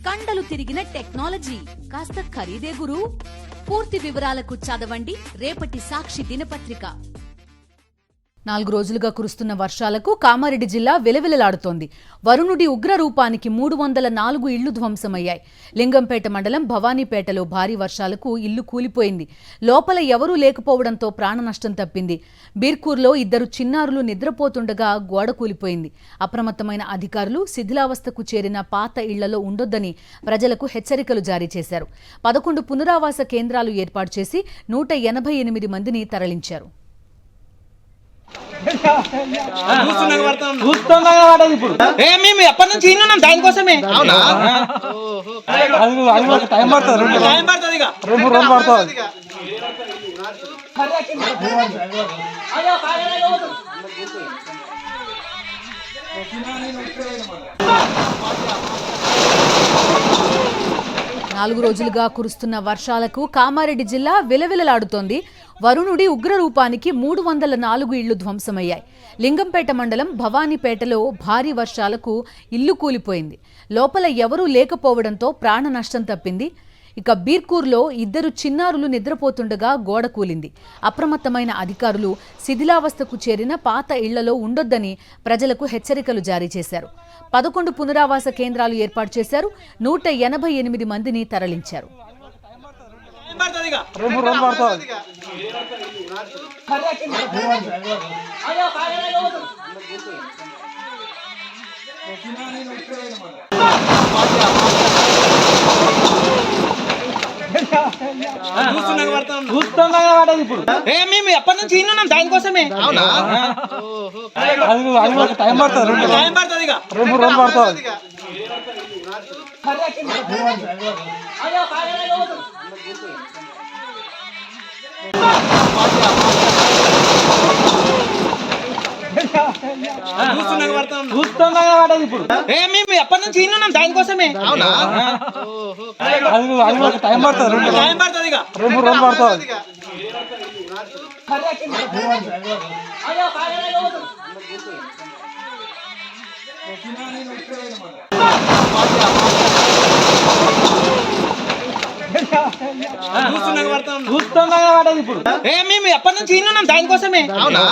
కండలు తిరిగిన టెక్నాలజీ కాస్త ఖరీదే గురు. పూర్తి వివరాలకు చదవండి రేపటి సాక్షి దినపత్రిక. 4 రోజులుగా కురుస్తున్న వర్షాలకు కామారెడ్డి జిల్లా విలవిలలాడుతోంది. వరుణుడి ఉగ్ర రూపానికి 304 ఇళ్లు ధ్వంసమయ్యాయి. లింగంపేట మండలం భవానీపేటలో భారీ వర్షాలకు ఇల్లు కూలిపోయింది. లోపల ఎవరూ లేకపోవడంతో ప్రాణ నష్టం తప్పింది. బీర్కూర్లో 2 చిన్నారులు నిద్రపోతుండగా గోడ కూలిపోయింది. అప్రమత్తమైన అధికారులు శిథిలావస్థకు చేరిన పాత ఇళ్లలో ఉండొద్దని ప్రజలకు హెచ్చరికలు జారీ చేశారు. 11 పునరావాస కేంద్రాలు ఏర్పాటు చేసి 188 మందిని తరలించారు. మేము ఎప్పటి నుంచి ఉన్నాం దానికోసమే. అవునా టైం పడుతుంది. 4 రోజులుగా కురుస్తున్న వర్షాలకు కామారెడ్డి జిల్లా విలవిలలాడుతోంది. వరుణుడి ఉగ్ర రూపానికి 304 ఇళ్లు ధ్వంసమయ్యాయి. లింగంపేట మండలం భవానీపేటలో భారీ వర్షాలకు ఇల్లు కూలిపోయింది. లోపల ఎవరూ లేకపోవడంతో ప్రాణ నష్టం తప్పింది. ఇక బీర్కూర్లో 2 చిన్నారులు నిద్రపోతుండగా గోడ కూలింది. అప్రమత్తమైన అధికారులు శిథిలావస్థకు చేరిన పాత ఇళ్లలో ఉండొద్దని ప్రజలకు హెచ్చరికలు జారీ చేశారు. 11 పునరావాస కేంద్రాలు ఏర్పాటు చేశారు. 188 మందిని తరలించారు. మేము ఎప్పటి నుంచి ఉన్నాం దానికోసమే. అవునా టైం పడుతుంది. 2 పడుతుంది. మేము ఎప్పటి నుంచి ఉన్నాం దానికోసమే. అవునా టైం పడుతుంది. 2 పడుతుంది. మేము ఎప్పటి నుంచి ఉన్నాం దానికోసమే. అవునా